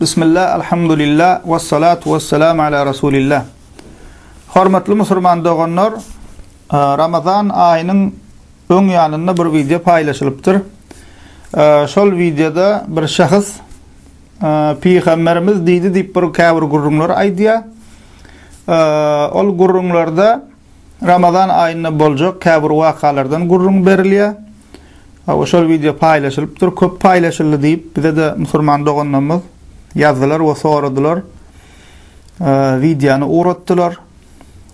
Bismillah, alhamdulillah, ve salatu ve selamu ala Resulillah. Hormatly musulman dogonlar, Ramazan ayının öň ýanynda bir video paýlaşylypdyr. Şol videoda bir şahys Peygamberimiz diýdi diýip bir käbir gurrunlar aýdýa. Ol gurrunlarda Ramazan ayynda boljak käbir wakalardan gurrun berilýär. Şol video paýlaşylypdyr, köp paýlaşyldy diýip bize de musulman dogonlarymyz yazdılar ve soradılar. Videonu uğrattılar.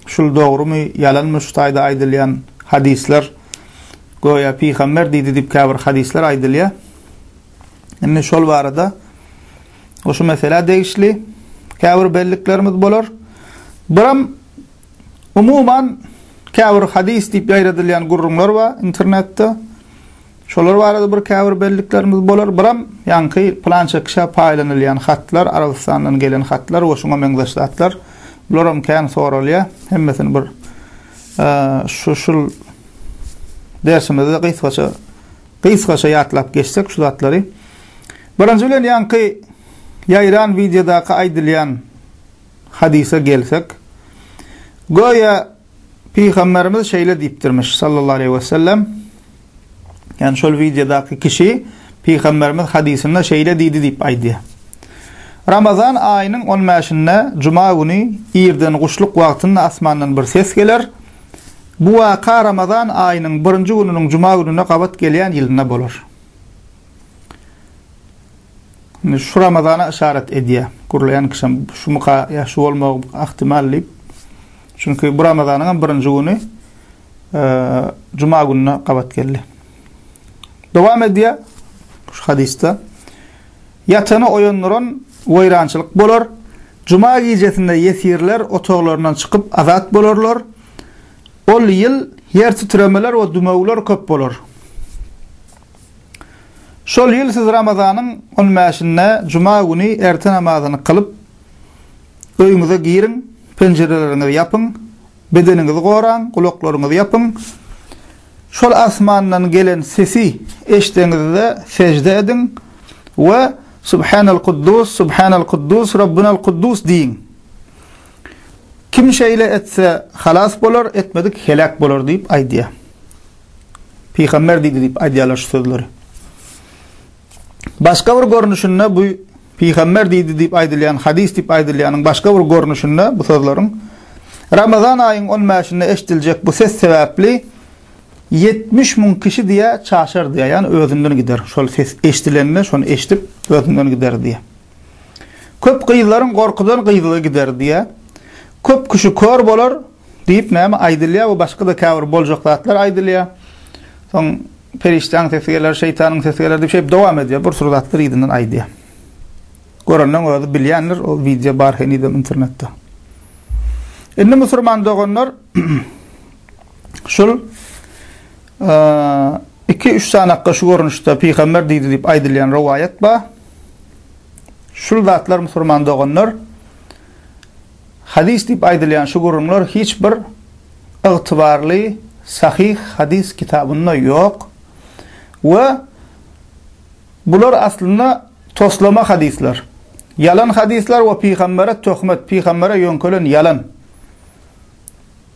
Şul doğru mu, yalan mı, şu tayda aydılyan hadisler, goya Peygamber diýdi dip käbir hadisler aydılya. Enne şol barada o şu mesela değişli käbir belliklerimiz bolar. Biram umuman käbir hadis dip ýaýradylyan gurrunlar var internetde. Şolar barada bir käbir belliklerimiz bolar. Biram ýanky plança kişa paýlanylýan hatlar, Arabistandan gelen hatlar we şoňa meňzeşdatlar. Bular hem soralýar, hemmesini bir şul dersimizde gysgaça ýatlap geçsek şu zatlary. Birinji bilen ýanky ýaýran videodaky aýdylýan hadise gelsek, goýa Peygamberimiz şeýle diýipdirmiş sallallahu aleyhi ve sellem. Yani şol videodaki kişi Peygamberimiz hadisinde şeýle diýdi diýip aýdy. Ramazan ayının 15-nde Cuma günü ýerden guşluk wagtynda asmandan bir ses geler. Bu waka Ramazan ayının 1-nji gününiň Cuma gününe gabat gelýän ýylynda bolar. Şu Ramazana işaret edýär. Gurlayan kişi şu muka ýaşy bolmak ihtimalli. Çünkü bu Ramazanyň 1-nji günü Cuma gününe gabat geldi. Devam edýär şu hadiste. Yatany oýanlaran weýrançylyk bolar. Cuma gecesinde yesirler otoglaryndan çykyp azat bolarlar. Ol ýyl ýer titremeler we dumawlar köp bolar. Şol ýyl siz Ramazanyň 15-nde Cuma günü erte namazyny kılıp öýüňize girin, penjereleriňizi ýapyň, bedeniňizi goran, gulaklaryňyzy ýapyň. Şol asmandan gelen sesi eşdeňizde secde edin ve Subhanal Kuddus, Rabbunal Kuddus diýin. Kim şeýle etse halas bolar, etmedik helak bolar diýip aýdýar. Peygamber diýdi diýip aýdýarlar şu sözleri. Başga bir görnüşinde bu Peygamber diýdi diýip aýdylýan hadis diýip aýdylýanyň başga bir görnüşinde bu sözleriň Ramazan aýynyň 15-nde eşdiljek bu ses sebäpli 70.000 kişi diye çaşır diye, yani özünden gider. Şol ses eşdilenine şonu eşdip özünden gider diye. Köp kıyıların korkudan kıyılı gider diye. Köp kişi kör bolar deyip näme aýdylýar we başga da käbir boljak zatlar aýdylýar. Soň periştan sesi geler, şeytanyň sesi geler diýip şeýip dowam edýär. Bir sürü zatlar ýygynyň aýdýar. Görenden özü bilýänler o video bar henide internetde. Indi musulman dogonlar şol 2-3 sanakka şu görnüşde Peygamber diýdi diýip aýdylýan riwayat ba. Şul zatlar musulman dogonlar hadis diýip aýdylýan şu gurrunlar hiç bir ygtybarly sahih hadis kitabynda ýok we bular aslında toslama hadisler. Yalan hadisler we Peygambere töhmet, Peygambere ýönkelen yalan.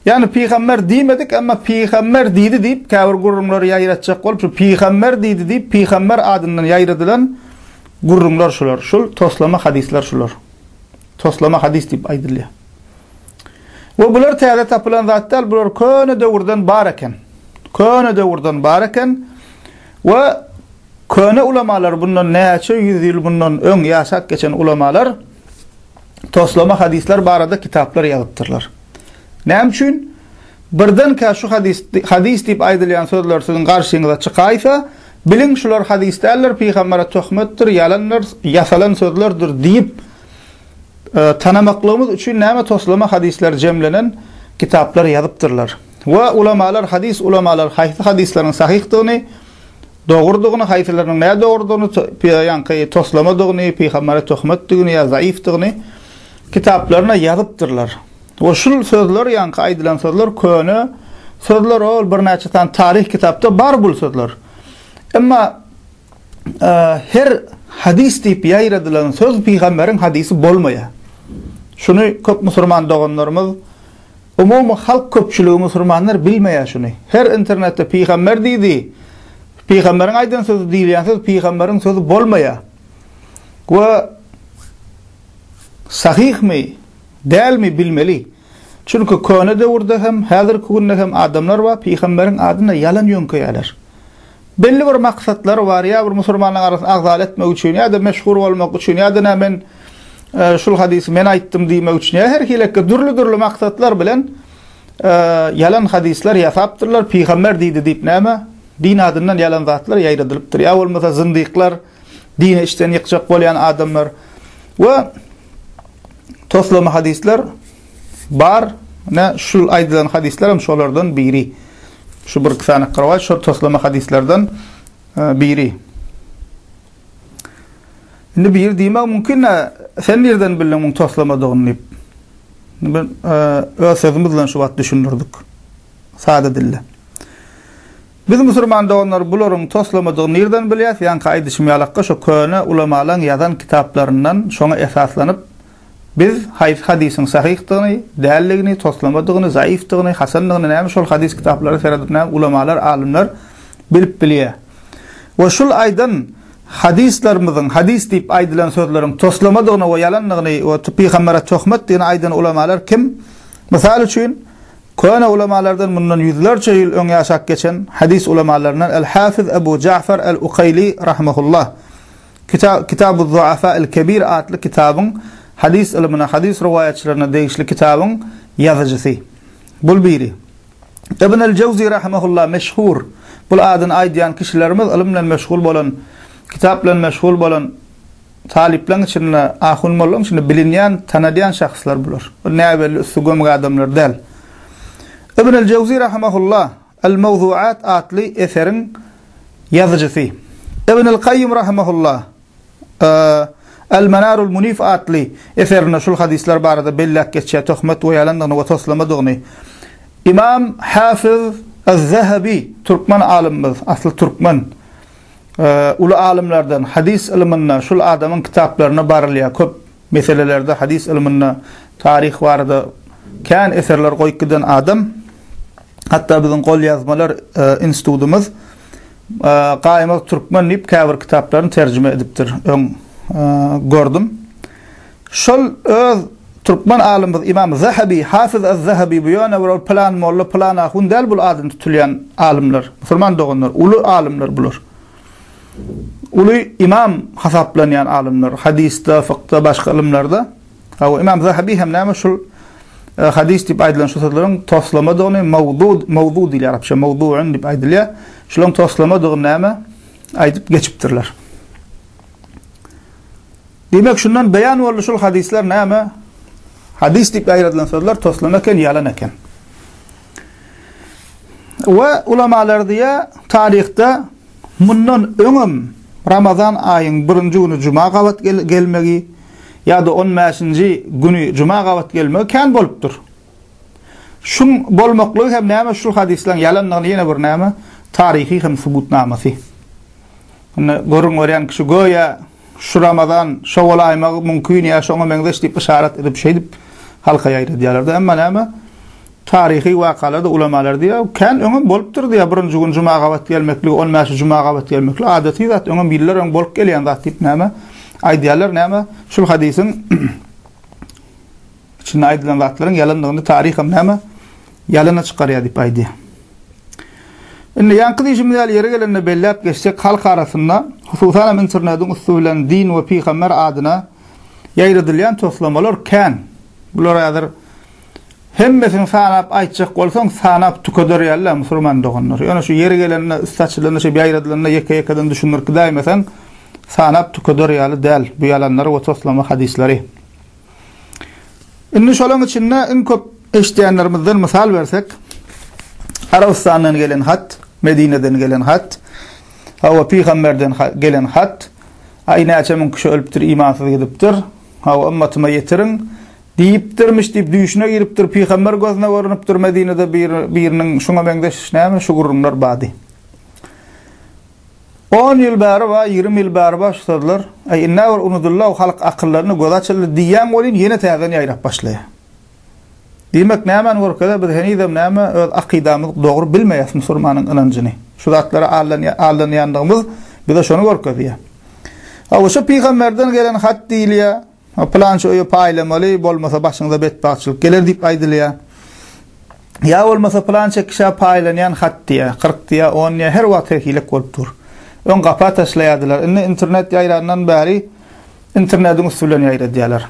Yani Peygamber diýmedik, ama Peygamber diýdi diýip käbir gurrunlar ýaýratjak bolup, şu Peygamber diýdi diýip Peygamber adyndan ýaýradylan gurrunlar şular. Şul toslama hadisler şular. Toslama hadis diýip aýdylýar. We bular täze tapylan zatlar, bular köne döwürden bar eken. Köne döwürden bar eken we köne ulamalar bundan näçe ýüz ýyl bundan öň ýaşap geçen ulamalar toslama hadisler barada kitaplar ýazypdyrlar. Näme üçin? Birden ka şu hadis diýip aýdylýan sözler siziň garşyňyza çykaýsa, biliň şular hadisler Peýgambere töhmetdir, yalanlar, ýasalan sözlerdir diýip tanamaklygymyz üçin näme toslama hadisler jemlenen kitaplar ýazypdyrlar. We ulamalar haýsy hadisleriň sahihdygyny, dogrudygyny, haýsylarynyň näde dogrudygyny, ýa-ni toslamadygyny, Peýgambere töhmetdigini ýa zaifdygyny kitaplaryna ýazypdyrlar. O şul sözler ýa-ni aýdylan sözler köne sözler ol bir näçe tarih kitapda bar bul sözler. Emma her hadis deyip yayradılan söz peygamberin hadisi bolmaya. Şunu köp musulman doğanlarımız, umumu halk köpçülüğü musulmanlar bilmeye şunu. Her internette peygamber deydi. Peygamberin aydan sözü deyilyen söz peygamberin sözü bolmaya. Ve sahih mi, değil mi bilmeli. Çünkü köne devirde hem, hazır kugunda hem adamlar var, peygamberin adına yalan yönköyeler. Belli bir maksatlar var ya, bir musulmanın arasını agzal etmek için, ya da meşhur olmak için, ya da men şul hadisi men aytdım demek için, ya her hilekke türlü maksatlar bilen yalan hadisler yasaptırlar, peygamber deydi deyip näme? Din adından yalan zatlar yayradılıptır. Ya olmasa zındıklar, dine işten yıkacak bolyan adamlar ve toslama hadisler bar, ne şul aydılan hadisler hem şolardan biri. Şu bir kısana qarawa şu toslama hadislerden biri. Indi bir diýmek mümkin sen nerden bilen mun toslamadığını? Ben öz sözümüz bilen şu wagt düşünürdik. Sade dille. Biz musulman doğanlar buların toslamadığını nereden bilýär? Yani kaýdy şymýalakka şu köne ulamalar yazan kitaplarından şoňa esaslanıp biz hadisin sahihligini, dälligini, toslamadygyny, zaifdygyny, hasanlygyny näme şol hadis kitaplary seradyp ulamalar, alimler bilip bilýär. Ve şol aydan hadislerimizin, hadis deyip aydylan sözleriň toslamadygyny we yalanlygyny we peýgambere töhmet diýen aydan ulamalar kim? Misal üçin köne ulamalardan bundan yüzlerce yıl öňe ýaşap geçen hadis ulamalarından El-Hafiz Ebu Ja'far El-Uqayli rahimehullah Kitab-ı Zu'afa El-Kebir adlı kitabın hadis ilmine, hadis rivayetçilerine değişli kitabın yazıcısı. Bul biri. İbn el-Cevzi rahimehullah meşhur. Bul adın aydiyan kişilerimiz ilimle meşgul bolan, kitapla meşgul bolan taliplerin içinde ahun bolan, şimdi bilinýän, tanıdýan şahslar bulur. Näbeli üstügömük adamlar del. İbn el-Cevzi rahimehullah El-Mevzuat adlı eserin yazıcısı. İbn el-Qayyim rahimehullah El-Menarul Munif adlı eserine şul hadisler barada bellak geçýär, töhmet we yalanlygyny we toslamadygyny. İmam Hafiz Ez-Zahabi, Türkmen alimimiz, aslı Türkmen, ulu alimlerden hadis ilminde şul adamın kitaplarına barylýar. Köp meselelerde hadis ilminde tarih barada kan eserler goýup giden adam. Hatta bizim gol yazmalar institutumuz Qaýmy Türkmen diýip käbir kitaplaryny terjime edipdir. Gördüm. Şol öz Türkmen alimiz İmam Zahabi, Hafiz Ez-Zahabi bu ýöne bir plan molla plan ahun del bul adyn tutulýan alimler, musulman doganlar, ulu alimler bulur. Ulu imam hasaplanýan alimler, hadiste, fıkda, başga ilimlerde. Hawa İmam Zahabi hem näme şol hadis diýip aýdylan şu sözleriň toslamadygyny mawdu diýil arapça, mawdu'un diýip aýdylýar. Şolong toslamadygyny näme aýdyp geçipdirler. Demek şundan beyan boldy şol hadisler näme? Hadis diýip aýradylan sözler toslama eken, yalan eken. Ve ulamalar diýär, tarihte mundan öňüm Ramazan aýynyň 1-nji güni Juma gawat gelmegi ya da 15-nji güni Juma gawat gelmegi kan bolupdyr. Şun bolmaklygy hem näme şol hadisler yalanlygyny ýene bir näme? Tarihi hem subutnamasy. Görüň görýän kişi goýa şu Ramazan şowal aýmagy mümkin ýa şoňa meňdeş diýip işaret edip şey diýip halka ýaýradýarlar. Emma näme? Tarihi wakalarda ulamalar diýär, kan öňüm bolupdyr diýär, 1-nji gün Juma gawat gelmekli, 15-nji Juma gawat gelmekli adaty zat öňüm biller öň bolup gelýän zat diýip näme? Aýdýarlar näme? Şol hadisin içinde aýdylan zatlaryň yalanlygyny tarih hem näme? Yalana çykarýar diýip aýdy. Indi ýanky jümleler ýere gelende bellap geçsek halk arasynda hususan internetin usulen din we peýgamber adyna ýaýradylýan toslamalar kan. Bular ýadyr hemmesini sanap aýtjak bolsaň sanap tükedirýärler musulman doganlar. Ýöne şu ýere gelende üstatçylaryna şu ýaýradylanda ýeke-ýekeden düşünürki daýmasan sanap tükedirýärler däl bu ýalanlar we toslama hadisleri. Indi şolaň içinde en köp eşdiýänlerimizden misal bersek Arabistandan gelen hat, Medine'den gelen hat, hawa Peygamberden gelen hat, aýnaça mün kişi ölüpdir, imansyz gidipdir, hawa ummatyma ýetirin, diýipdirmiş diýip düýüşine giripdir, Peygamber gözüne görünüpdir, Medine'de biriniň şoňa meňdeş näme şu gurrunlar bady. 10 yıl bäri we 20 yıl bäri başladylar. Inna wir unudullah halk akyllaryny göz açyldy diýen bolyn ýene täzeden ýaýrap başlaýar. Demek näme görkede biz henizem näme öz akydamyz dogry bilmeýäs musulmanyň inanjyny. Şu zatlara allanýandygymyz bize şonu görkezýär. Şu Peygamberden gelen hat diýilýär. Plança öýe paýlamaly bolmasa başyňyza betbaçylyk geler diýip aýdylýar. Ya bolmasa plança kişi paýlanýan hat diýär, 40 diýär, 10 diýär, her wagt hilik bolup dur. Ön gapa taşlaýardylar. Inne internet ýaýrandan bäri internetiň usulyny ýaýradýarlar.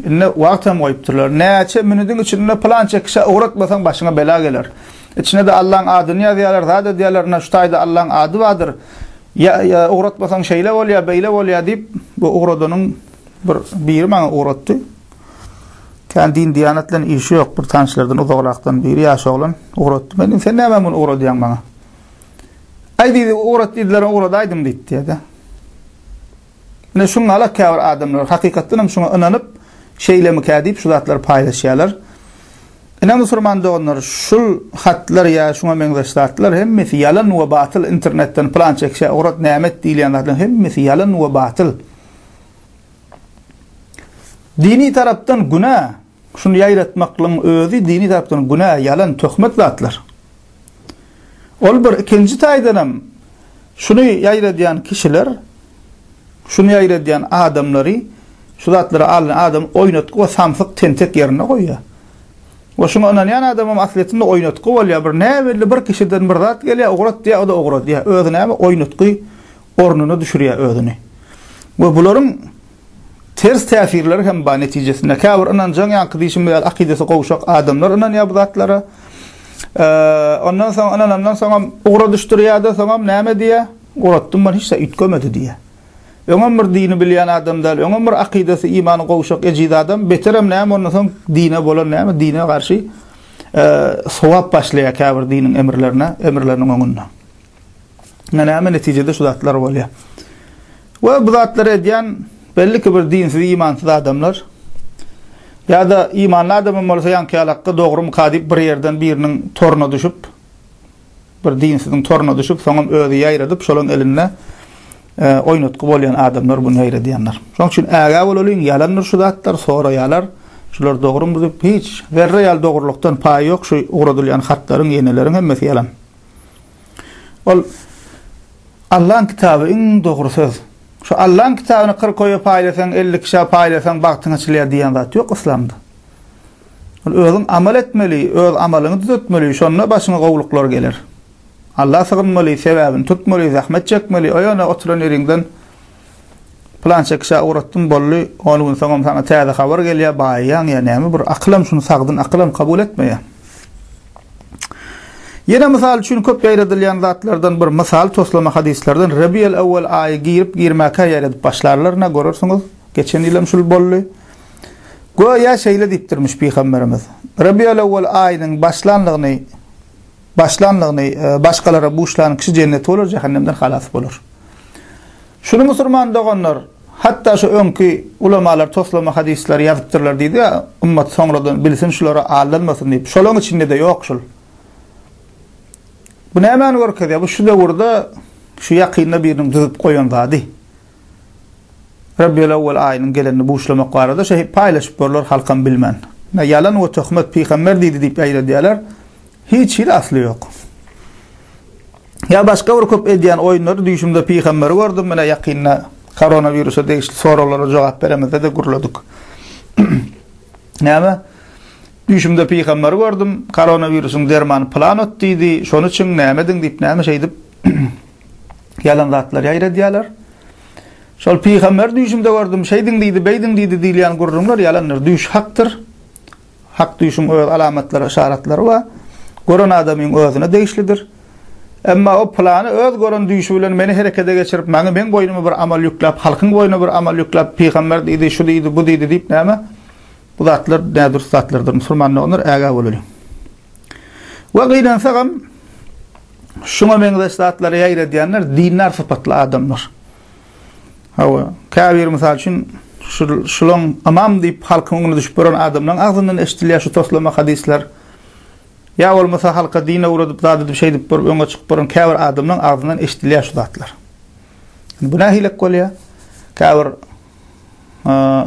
Inne wagt hem goýupdyrlar. Näçe minütiň içinde plança kişi uğratmasaň başyňa bela geler. İçine de Allah'ın adını ýazýarlar, zada diýerler, näştaýda Allah'ın ady bardyr. Ya uğratmasaň şeýle bolýar, beýle bolýar diýip bu uğradanyň bir maňa uğratdy. Din diyanatlan işi yok. Bir tanışlardan uzaklardan biri yaş oğlan uğrattı. Ben sen näme mun uğradýan bana? Aýdy uğratdylar, uğradaydım diýdi ýa-da. Ne şuňa ala käwir adamlar hakykatdan şuňa inanyp şeýlemi kädip şu zatlar paýlaşýarlar. Ina musulman doganlar şul hatlar ya şuňa meňzeşdatlar hemmesi yalan we batıl internetden plan çekşe uğrat nämet diýilýänler hemmesi yalan we batıl. Dini tarapdan günah şunu ýaýratmaklaryň özü dini tarapdan günah, yalan, töhmet zatlar. Ol bir ikinji taýdanam şunu ýaýradýan kişiler, şunu ýaýradýan adamlary, şu zatlary alan adam oýnatgy we samsyk tentek ýerine goýýar. Ve şunu inanýan adamam asletinde oýnatgy bolýar, bir näme bir kişiden bir zat gelýär, ograt diýär, o da ograt diýär. Özüne oýnatgy ornuny düşürýär özüni. Ve bularyň ters täsirleri hem ba netijesinde käbir inanjaň ýa-da bilen akidesi gowşak adamlar inanýar bu zatlara. Ondan soň ograt düşürýär-de soňam näme diýär? Ogratdym men hiç ütgemedi diýär. Öňem bir dini bilýän adamlar, öňem bir akidesi, imany gowşak ejid adam beterem näme ondan soň dine bolan näme dine garşy sowap başlaýar käbir diniň emirleriniň öňünde. Näme netijede şu zatlar bolýar. We bu zatlar edýän belli ki bir dinsiz, imansız adamlar ya da imanlı adamın bolsa ýanky alakda dogry kadip bir yerden biriniň toruna düşüp bir dinsizin toruna düşüp soňam özü ýaýradyp şolaň eline oýnatky bolýan adamlar bunu ýaýradýanlar. Şoň üçin äge bolan ýalanlar şu zatlar sonra ýalar şular dogry buzup hiç zerre ýal dogrulukdan paý ýok şu uğradylýan hatlaryň ýeneleriň hemmesi ýalan. Ol Allah'ın kitabı en dogry söz. Şu Allah'ın kitabını 40 koyu paylasan, 50 kişi paylasan, baktın açılıyor diyen zat yok İslam'da. Özün amal etmeli, öz amalını düzeltmeli, şonuna başına kovuluklar gelir. Allah sığınmalı, sebebini tutmalı, zahmet çekmeli, o yana oturan yerinden plança kişi uğrattın bollu, onu gün sonra sana täze haber geliyor, bayan ya näme bir aklam şunu sagdın, aklam kabul etmeye. Yine misal üçün köp ýaýradylýan zatlardan bir misal toslama hadislerden Rabiul Awwal aýy girip girmäkä ýaýradyp başlarlaryna görürsiňiz. Geçen ýylym şul boldy. Goýa şeýle diýipdirmiş Peýgamberimiz. Rabiul Awwal aýynyň başlanlygyny başgalara buşlan kişi cennet bolar, cehennemden halas bolar. Şunu musulman doganlar hatta şu öňki ulamalar toslama hadisleri ýazypdyrlar diýdi, ummat soňradan bilsin şulara aldanmasyn diýip. Şolaň içinde de ýok şul. Bu näme görkezýär? Bu şu döwürde şu ýakyny biriniň düzüp goýan zady. Rabiul Awwal aýynyň gelenini buşlamak barada şeý paýlaşyp bollar halkam bilmän. Ýalan we töhmet Peýgamber diýdi diýip aýradýarlar. Hiç asly ýok. Ya başga bir köp edýän oýunlar düşümde Peýgamberi gördüm, mene ýakyny koronawirusa degişli soralara jogap beremezde de gurladyk. Näme? Düşümde Peýgamberi gördüm, koronawirusyň dermany plan etdi, şonu üçin näme ediň diýip näme şeýdip ýalan zatlar ýaýradýarlar. Şol Peýgamber düşümde gördüm, şeýdiň diýdi, beýdiň diýdi diýilýän gurrumlar ýalanlar. Düş hakdyr. Hak düşüm öz alamatlar, işaratlary we gören adamyň özüne degişlidir. Emma o plany öz gören düşü bilen meni herekete geçirip, men boýnumy bir amal ýüklap, halkyň boýnumy bir amal ýüklap, Peýgamber diýdi, şu diýdi, bu diýdi diýip näme? Bu zatlar nädir zatlardyr, musulmanlar onlar äge bolýar. Wa gyndan sagam şuna meňde zatlar ýaýradýanlar dinler sypatly adamlar. Hawa käbir mysal üçin şulaň amam diýip halkyň öňüne düşüp boran adamlaryň agzyndan eşdilýär şu toslama hadisler. Ya bolmasa halka dine uğradyp zady bir şey diýip öňe çykyp boran käbir adamlaryň agzyndan eşdilýär şu zatlar. Buna hilek bolýar. Käbir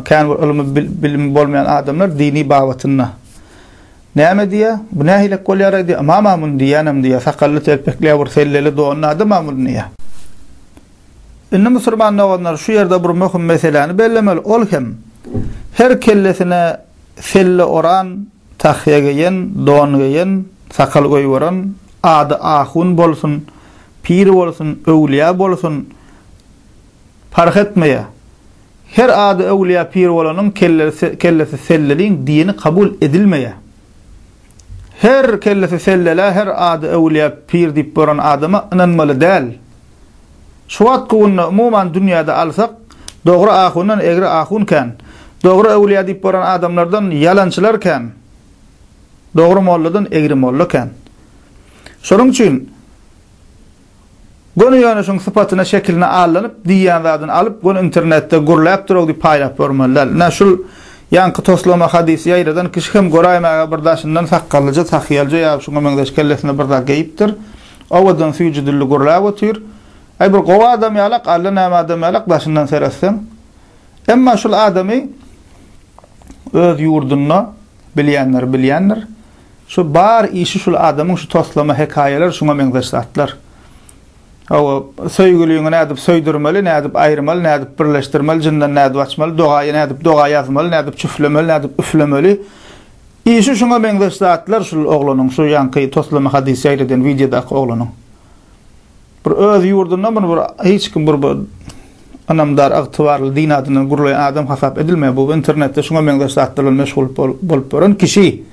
kan bilim bolmayan adamlar dini bawatyna. Näme diýär? Buna hilek bolýar diýär. Mamamun diýenem diýär. Sakally telpekle bir selleli doğan adam mamun diýär. Inne musulman olanlar şu yerde bir möhüm meseleni bellemeli. Ol hem her kellesine selle oran, tahya geyen, doğan geyen, sakal goýuran, ady ahun bolsun, pir bolsun, öwliya bolsun, fark etmeýär. Her ady öwliya pir bolanyň kellesi selleliň dini kabul edilmeýär. Her kellesi sellele, her ady öwliya pir diýip boran adama inanmaly däl. Şuat gowunna umuman dünýäde alsak, dogry ahundan egri ahunken, dogry öwliya diýip boran adamlardan yalançylarken, dogry molladan egri mollaken. Şonuň üçin gonu ýanyşyň sypatyna şekline alanyp, diýen zadyny alyp, gonu internetde gurlap durýar diýip paýlap bermeler. Näşul ýanky toslama hadisi ýaýradan kişi hem goraýmaga birdaşyndan sakkallyja, tahyýalja ýa şuňa meňdeş kellesine birda geýipdir. Owadan süýjüdilli gurlap otyr. Ay bir gowa adam ýalak, alla näme adam ýalak başyndan serassan. Emma şol adamy öz ýurduny bilýänler. Şu bar işi şol adamyň şu toslama hekaýeler şuňa meňdeş zatlar. Awa söýgüliňi nädip söýdirmeli, nädip aýrmaly, nädip birleşdirmeli, jyndan nädip açmaly, dogaýy nädip doga ýazmaly, nädip çüflemeli, nädip üflemeli. Işi şuňa meňdeş zatlar şol oglanyň şu ýanky toslama hadisi ýaýradan videoda oglanyň. Bir öz ýurdundan bir hiç kim bir anamdar agtybarly din adyny gurulayan adam hasap edilmeýär. Bu internetde şuňa meňdeş zatlar bilen meşgul bolup boran kişi.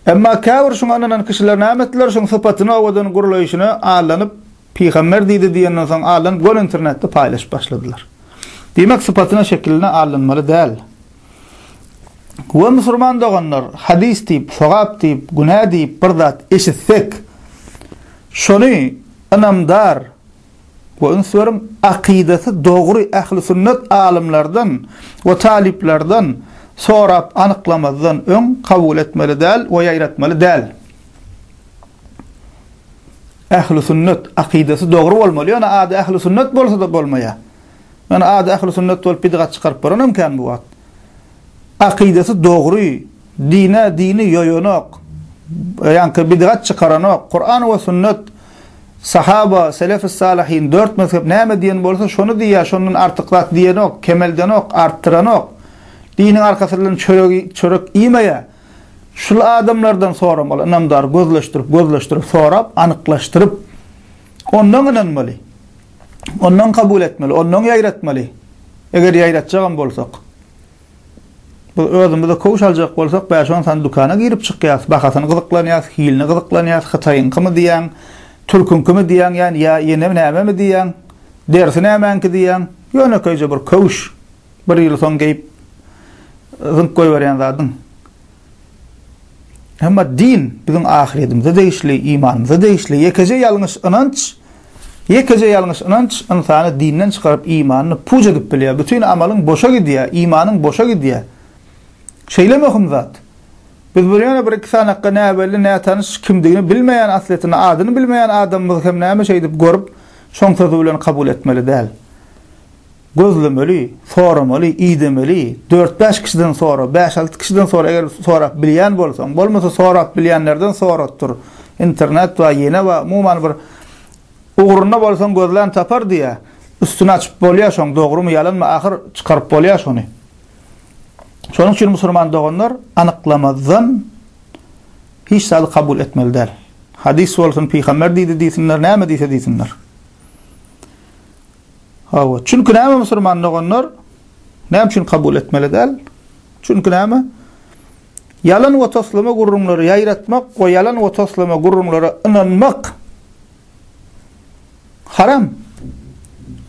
Emma käbir şuňa ananan kişiler nämetler şoň sypatyny owadan gurulaýyşyny alanyp Peygamber diýdi diýenden soň alan gol internetde paýlaşyp başladylar. Demek sypatyna şekline alınmaly däl. Bu musulman doganlar hadis diýip, sowap diýip, günah diýip bir zat eşitsek, şonu anamdar we ünsürüm akidesi dogry ahli sünnet alimlerden we taliplerden sorap anyklamadan öň kabul etmeli däl we ýaýratmaly däl. Ahli sünnet akidesi dogry bolmaly. Ýa-ni ady ahli sünnet bolsa da bolmaýar. Ýa-ni ady ahli sünnet bolup bidgat çykaryp boran imkan bu wagt. Akidesi dogry, dini ýoýanak, ýa-ni bidgat çykaranok, Kur'an we sünnet, sahaba, selef-i salihin 4 mezhep näme diýen bolsa şonu diýär, şonun artyklat diýenok, kemeldenok, arttyranok. Diniň arkasyndan çörek iýmeýär. Şul adamlardan soramaly, namdar gözleşdirip sorap, anyklaşdyryp ondan inanmaly. Ondan kabul etmeli, ondan ýaýratmaly. Eger ýaýratjagam bolsak. Bu özümizde koş aljak bolsak, başan san dukana girip çykýas, bakasyny gyzyklanýas, hilini gyzyklanýas, Hytaýyň kymy diýen, Türkün kymy diýen, ýani ýa ýene näme mi diýen, dersi nämenki diýen, ýöne köýje bir koş, bir ýyl soň geýip zynk goýberýän zadyň. Ama din bizim ahiretimizde değişli, imanımızda değişli. Yekece yanlış inanç insanı dinden çıkarıp imanını puç edip biliyor. Bütün amalın boşa gidiyor, imanın boşa gidiyor. Şeyle mühim zat. Biz buraya bir iki tane hakkı ne belli, ne tanış, kimdiğini bilmeyen asletini, adını bilmeyen adamımız hem neyme şey edip görüp, son sözüyle kabul etmeli değil. Gözlemeli, soramaly, iýdemeli, 4-5 kişiden sonra, 5-6 kişiden sonra eger sorap bilýän bolsaň, bolmasa sorap bilýänlerden soratdyr. İnternet we ýene we umuman bir uguruna bolsaň gözlen tapar diýe. Üstüne açıp bolýar şoň, dogrymy ýalanmy ahir çykaryp bolýar şonu. Şonuň üçin musulman doganlar anyklamadan hiç sal kabul etmeli däl. Hadis bolsun, Peygamber diýdi diýsinler, näme diýse diýsinler. Hawa, çünkü näme musulman doganlar näme üçin kabul etmeli däl? Çünkü näme? Yalan we toslama gurrunlary ýaýratmak we yalan we toslama gurrunlara inanmak haram.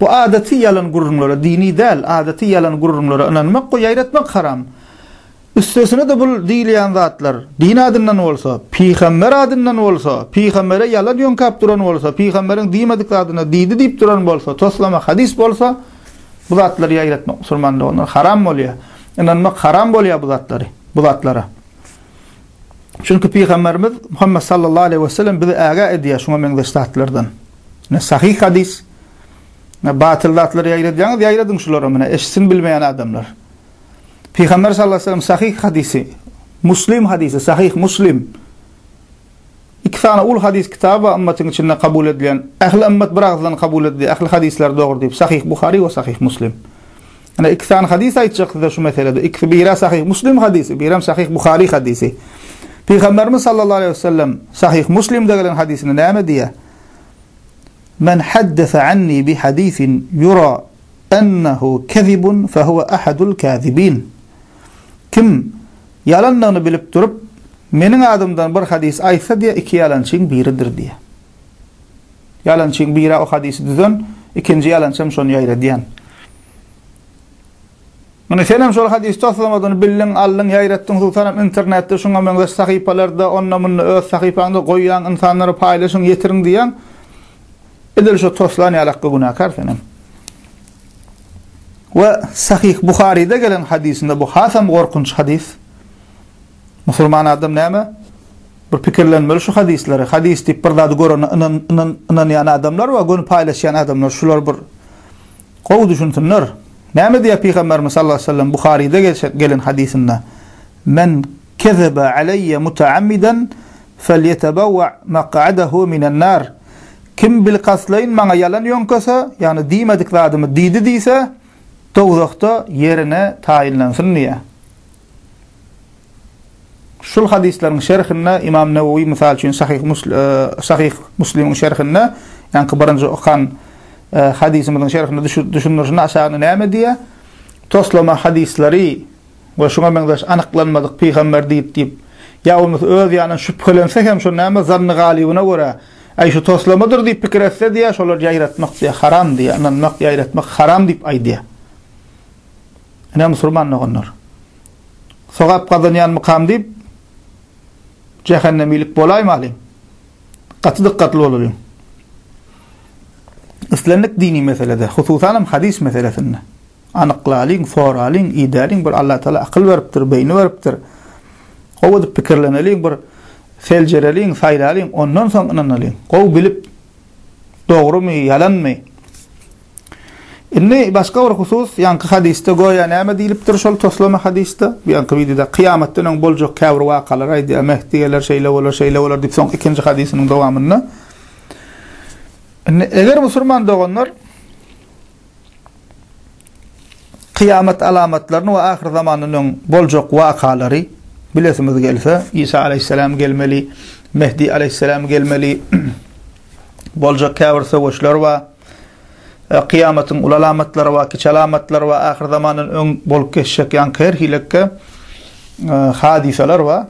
Bu adati yalan gurrunlara, dini däl, adati yalan gurrunlara inanmak we ýaýratmak haram. Üstesine de bu diýilýän zatlar, din adyndan bolsa, Peygamber adyndan bolsa, Peygambere yalan ýönkap duran bolsa, Peygamberiň diýmedik adyna diýdi diýip duran bolsa, toslama hadis bolsa, bu zatları ýaýratmak musulmanda onlar haram bolýar. İnanmak haram bolýar bu zatlara. Çünkü Peygamberimiz Muhammed sallallahu aleyhi ve sellem bizi aga edýär şuňa meňdeş zatlardan. Ne sahih hadis, Batıl zatları yayradýaňyz, ýayradyň şulara mene, eşsin bilmeýän adamlar. Peygamber sallallahu aleyhi ve sellem sahih hadisi, Muslim hadisi, sahih Muslim. İki tane ul hadis kitabı ümmetin içinde kabul edilen, ehli ümmet bir ağızdan kabul edildi, ehli hadisler doğru deyip, sahih Bukhari ve sahih Muslim. Yani iki tane hadis aytjak da şu meselede. İkisi biri sahih Muslim hadisi, biri sahih Bukhari hadisi. Peygamberimiz sallallahu aleyhi ve sellem sahih Muslim'de gelen hadisini näme diýär? Men haddese anni bi hadisin yura ennehu kezibun fehuve ahadul kazibin. Kim yalanlarını bilip durup menin adımdan bir hadis aytsa diye iki yalançın biridir diye. Yalançın biri o hadisi düzün, ikinci yalançım şonu yayra diyen. Bunu senem şol hadis toslamadığını billin, allın, yayrattın, sultanım internette, şuna mengeş sahipalarda, onunla öz sahipanda koyyan, insanları paylaşın, yetirin diyen, edil şu toslan yalakka günahkar senem. Ve sahih Bukhari'de gelen hadisinde bu hasam korkunç hadis. Musulman adam näme? Bir pikirlenmeli şu hadisleri. Hadis deyip bir zady göreni inanýan adamlar we gönü paýlaşýan adamlar şular bir gowy düşünsinler. Näme diýär Peygamberimiz sallallahu aleyhi ve sellem Bukhari'de gelen hadisinde? Men kezebe aleyye mutaammiden felyetebawwa maq'adahu minen nar. Kim bil qasleyn maňa yalan ýonköse, ýani diýmedik zadymy diýdi diýse, dogzakda yerine tayinlensin diye. Şul hadislerin şerhinde İmam Nevevi misal için Sahih Muslim'in şerhinde, yani birinci okan hadisimizin şerhinde düşünürüzün aşağını näme diye, toslama hadisleri ve şuna mengeş anıklanmadık peygamber deyip yavumuz öz yani şüphelensek hem şu näme zanny galibine göre ay şu toslamadır deyip pikir etse diye, şolar yayratmak diye haram diye, inanmak yayratmak haram deyip ay diye. Ne Müslüman olanlar. Sogap kazanyan mukam deyip cehennemilik bolayım alayım. Katı dikkatli olayım. İslenlik dini meselede, hususanım hadis meselesinde. Anıklalıyın, soralıyın, idalıyın, bir Allah Teala akıl veriptir, beyni veriptir. O da pikirleneliyim, bir selcereliyim, sayralıyım, ondan sonra inanalıyım. O bilip doğru mu, yalan mı? Inni başka bir husus, yankı hadiste goya näme diýilipdir şol toslama hadiste? Yankı videoda kıyametden öň boljak käbir wakalar aýdy, mehdigeler şeýle bolar diýip soň ikinji hadisiniň dowamyny. Eger musulman doganlar kıyamet alamatlaryny we ahir zamanynyň boljak wakalary bilesimiz gelse, İsa aleyhisselam gelmeli, Mehdi aleyhisselam gelmeli, boljak käbir sowuşlar we kıyametin ulalamatları ve kiçalamatları ve ahir zamanın ön bolup geçecek yan her hilekke hadiseler ve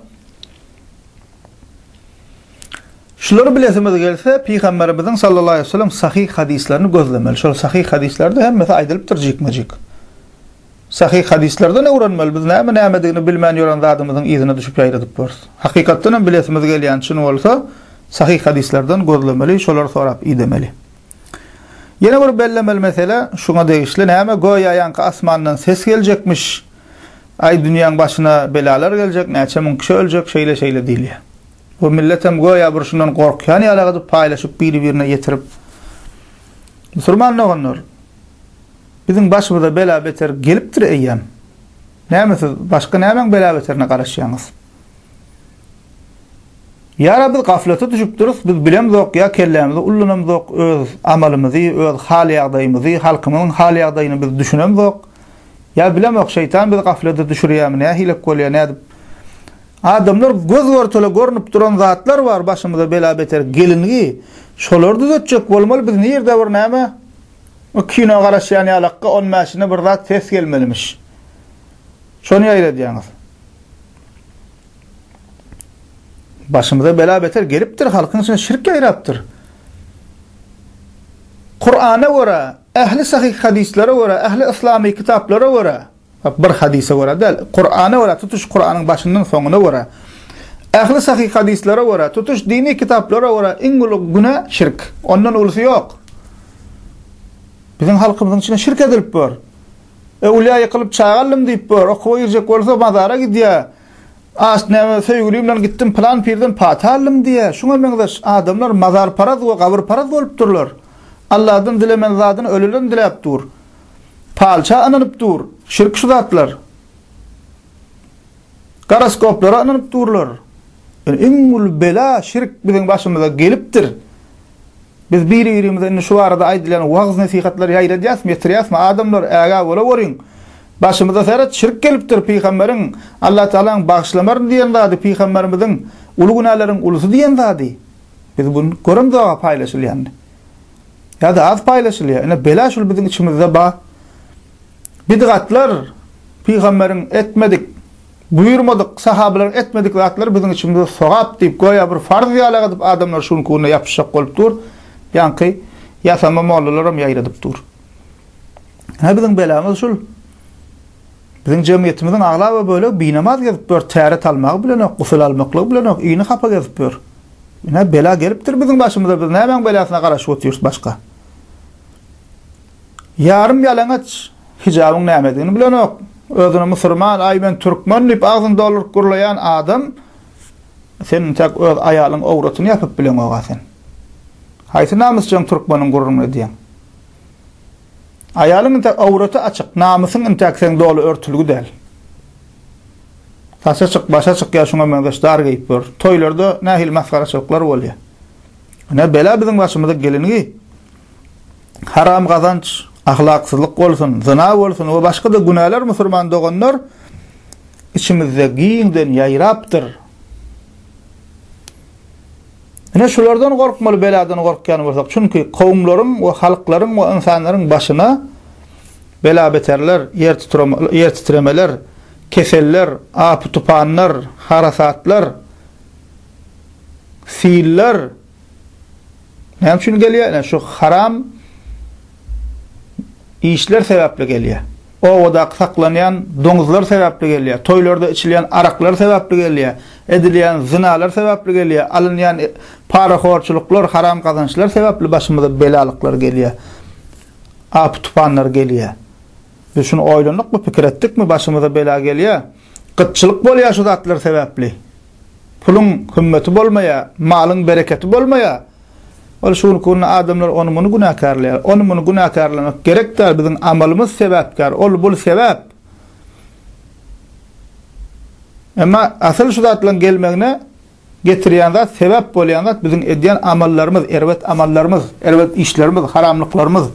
şuları bilesimiz gelse Peygamberimizin sallallahu aleyhi ve sellem sahih hadislerini gözlemeli. Şol sahih hadislerde hemmesi aydılıptır jikmejik. Sahih hadislerde ne öğrenmeli? Biz näme diýeni bilmän ýören zadymyzyň izine düşüp ýayradyp bors. Hakykatdan bilesimiz gelýän şunu bolsa sahih hadislerden gözlemeli, şolar sorap idemeli. Yine bir bellemel mesele şuna değişli näme goýa ýanky asmandan ses geljekmiş. Ay dünýäň başyna belalar geljek, näçe mün kişi öljek, şeýle diýilýär. Bu milletem goýa bir şundan gorkýan ýalagy paýlaşyp biri-birine ýetirip. Musulman olanlar bizim başymyza bela beter gelipdir eýýän. Näme başga nämeň bela beterine garaşýaňyz? Ya biz gaflete düşüp duruz, biz bilemzok ya kellemizde ullanamzok, öz amalymyzy, öz hal ýagdaýymyzy, halkymyň hal ýagdaýyny biz düşünemzok. Ya bilemok şeytan biz gaflete düşürýärmi, näme hilek bolýar, näme? Adamlar göz ortala görnüp duran zatlar var başymyza bela beter gelinigi, şolar düzetjek bolmaly, biz nerede bir näme? O kino garaşýan ýalakka on maşyna bir zat ses gelmelimiş. Şonu ýaýradýaňyz. Başımıza bela beter gelipdir, halkın içine şirk yayraptır. Kur'an'a göre, ehli sahih hadislere göre, ehli İslami kitaplara göre, bir hadise göre değil, Kur'an'a göre, tutuş Kur'an'ın başından sonuna göre, ehli sahih hadislere göre, tutuş dini kitaplara göre, inguluk günah şirk. Ondan ulusu yok. Bizim halkımızın içine şirk edilip var. Evliya yıkılıp çağalım deyip var. O koyurcak olsa mazara gidiyor. Asnäme söýgülimden gittim plan pirden patalym diye. Şuna meňdeş adamlar mazar paraz we gabr paraz bolup durlar. Allah'dan dilemen zadyny ölülen dilep dur. Palça ananyp dur. Şirk şu zatlar. Garaskoplara ananyp durlar. Emmul bela şirk biziň başymyza gelipdir. Biz bir-birimize şu arada aýdylan wagz nasihatlar ýaýradýas, metrýäsmi adamlar äga bola boryň. Başymyza serat şirk gelipdir. Peýgamberiň Allah Taala'nın bagşlamaryny diýen zady, peýgamberimiziň uly günahlaryň ulusy diýen zady. Biz bunu görümde paýlaşylýar. Ya da az paýlaşylýar. Ene bela şol biziň içimizde ba. Bidgatlar peýgamberiň etmedik, buyurmadyk, sahabalar etmedik zatlar biziň içimizde sogap diýip goýa bir farz ýalaga diýip adamlar şunu konuda ýapyşak bolup dur. Ýa-ni ýasama mollalaram ýaýradyp dur. Ha biziň belamyz şol. Biziň jemgyýetimiziň aglaby böyle binamaz gezip dur, täret almak bilen, gusul almaklyk bilen, iňi hapa gezip dur. Ene bela gelipdir biziň başymyza, biz näme belasyna garaşyp oturýarys başga. Yarım yalaňaç hijabyň nämedigini bilen ok. Özüne musulman, ay ben türkmen diýip agzyny dolduryp gurlayan adam sen tak öz aýalyň awratyny ýapyp bilen oga sen. Haýsy namysçyň türkmeniň gurruny diýen. Aýalyň tak awraty açyk, namysyň tak sen dolu örtülgi däl. Taşa çık, başa çık ya şuna mendeşdar geyip bör. Toylarda nähil maskaraçyklar bolýar. Ne bela biziň başymyza geleni haram gazanç, ahlaksyzlyk bolsun, zina bolsun we başga da günahlar musulman doganlar içimizde giýinden ýaýrapdyr. Ene şolardan gorkmaly, beladan gorkýan bolsak, çünki kowumlaryň we halklaryň we insanlaryň başyna bela beterler, yer titremeler, keseller, apy tupanlar, harasatlar, fiiller näme üçin gelýär? Şu haram işler sebäpli gelýär. O wada saklanýan doňuzlar sebäpli gelýär. Toýlarda içilýän araklar sebäpli gelýär. Edilýän zinalar sebäpli gelýär. Alynýan paraxorçuluklar, haram kazançlar sebäpli başymyza belalyklar gelýär. Apy tupanlar gelýär. Biz şunu oýlanykmy, pikir etdikmi başymyza bela gelýär? Gytçylyk bolýar şu zatlar sebäpli. Pulun hümmeti bolmaýar, malyň bereketi bolmaýar. Ol şunu konuda adamlar onu bunu günahkarlar. Onu bunu günahkarlamak gerekdir. Bizim amalımız sebepkar. Ol bul sebep. Ama asıl şu zatlan gelmegine getirýän zat, sebep bolýan zat bizim edýän amallarımız, erwet işlerimiz, haramlyklarymız.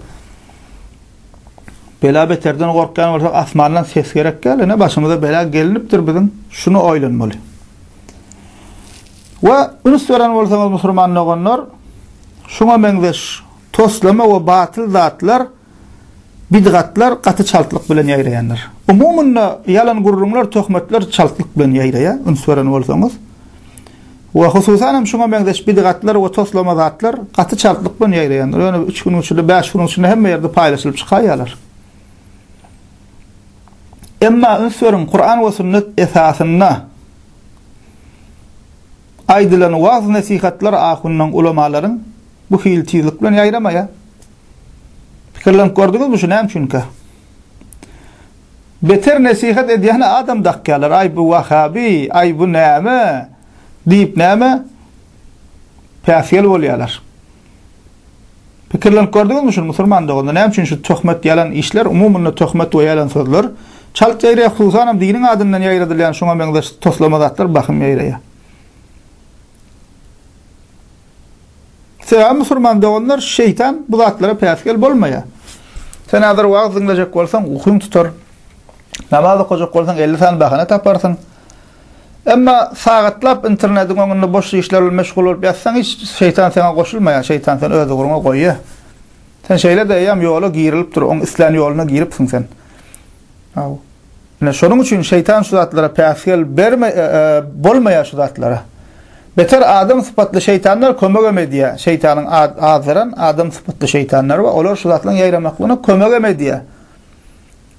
Bela beterden gorkýan bolsak asmandan ses gerek gelene başymyza bela gelinipdir bizim. Şunu oýlanmaly. Wa bunu soran bolsaňyz musulman olanlar şuna meňzeş toslama we batyl zatlar, bidgatlar gaty çaltlyk bilen ýaýraýanlar. Umumyny ýalan gurrunlar, töhmetler çaltlyk bilen ýaýraýar, ünsoran bolsaňyz. We hususan şuna meňzeş bidgatlar we toslama zatlar gaty çaltlyk bilen ýaýraýanlar. Ýöne 3 gün içinde, 5 gün içinde hemme ýerde paýlaşylyp çykaýarlar. Emma ünsoran Kur'an we sünnet esasyna aýdylan waz nasihatlar ahundan ulamalaryň bu hiltilik bilen ýaýramaýar. Pikirlenip gördüňizmi şu näme üçinkä? Beter nasihat edýän adam dakkalar, ay bu wahabi, ay bu näme diýip näme päsel bolýarlar. Pikirlenip gördüňizmi şu musulman doganda näme üçin şu töhmet ýalan işler, umumyny töhmet we ýalan sözler çalk ýaýraýar, hususan diniň adyndan ýaýradylýan şoňa meňzeş toslama zatlar bakym ýaýraýar. Sen musulman doganlar şeytan bu zatlara päsgel bolmaýar. Sen azar wagt dinlejek bolsaň ukyň tutar. Namaz okujak bolsaň 50 san bahana taparsyň. Emma sagatlap internetiň öňünde boş işler bilen meşgul bolup ýatsaň hiç şeytan sana goşulmaýar. Şeytan seni öz guruna goýýar. Sen şeýle diýýäm ýola girilip dur, oň islam ýoluna giripsiň sen. Aw. Ne şonuň üçin şeytan şu zatlara päsgel bolmaýar şu zatlara. Beter adam sıfatlı şeytanlar kömek emediýär. Şeytanyň azyran adam sıfatlı şeytanlar we olar şu zatlaryň ýaýramaklygyna kömek emediýär.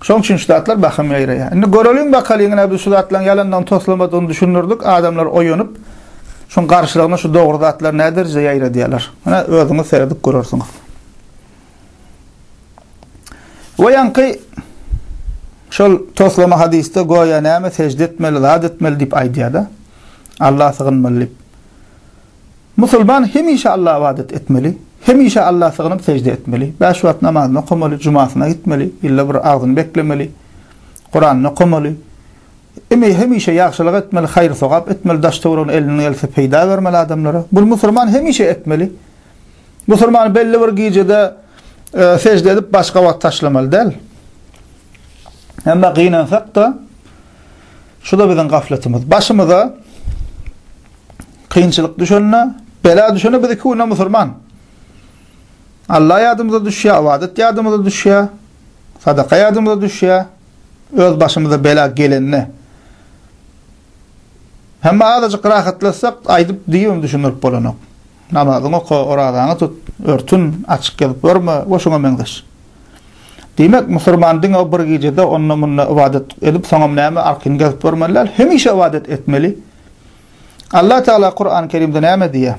Şoň üçin şu zatlar bakym ýaýraýar. Indi göreliň bakalygyna biz şu zatlaryň ýalandan toslamadygyny düşünürdik. Adamlar oýanyp şoň garşylygyna şu dogry zatlar nädir ýaýradýarlar. Mana özüňiz seredip görersiňiz. We ýanky şol toslama hadisde goýa näme secde etmeli, zat etmeli diýip aýdýar-da. Allah sığınmaly. Musulman hemişe Allah'a ibadet etmeli, hemişe Allah'a sığınıp secde etmeli. 5 wagt namazyny okamaly, jumasyna gitmeli, illa bir agzyny beklemeli. Kur'anyny okamaly. Hemişe ýagşylyk etmeli, haýr sogap etmeli, daş töwrüň elini else peýda bermeli adamlara. Bu musulman hemişe etmeli. Musulman belli bir gijede secde edip başga wagt taşlamaly däl. Hem gynansak da şu da bizden gafletimiz. Başımıza kıyınçılık düşene, bela düşene bizi kûne musulman. Allah yadımıza düşüyor, avadet yadımıza düşüyor, sadaka yadımıza düşüyor, öz başımıza bela gelenine. Hem azıcık rahatlasak, aydıp diyeyim düşünürüp bolanok. Namazını oku, oradağını tut, örtün, açık gelip verme, boşuna mendeş. Demek musulmandın o bir gecede onunla ibadet edip soňam näme arkyny gelip vermeliler, hemişe ibadet etmeli. Allah Teala Kur'an-ı Kerim'de näme diýär?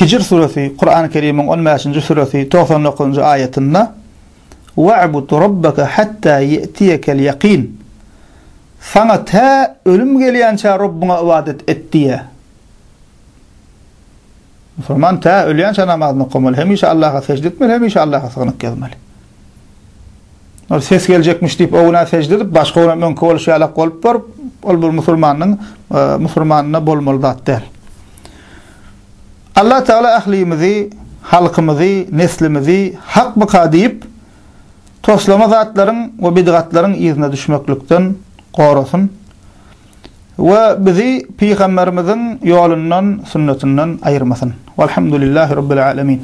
Hicr suresi, Kur'an-ı Kerim'in 15-nji suresi 99-njy ayetinde "Wa'bud rabbaka hatta ye'tiyekel yaqin." Sana ta ölüm gelýänçe Rabbuňa ibadet et diýär. Musulman ta ölýänçe namazyny okamaly, hemişe Allah'a secde etmeli, hemişe Allah'a sığınıp gelmeli. O ses gelecekmiş diýip ona secde edip başga ona mümkin bolşy alak bolup bar, ol bir musulmanyna bolmaly zat däl. Allah Teala ahlimizi, halkymyzy, neslimizi hak byka diýip toslama zatlaryň we bidgatlaryň izine düşmeklikden gorasun we bizi Peygamberimiziň ýolundan, sünnetinden aýyrmasyn. Velhamdülillahi rabbil alamin.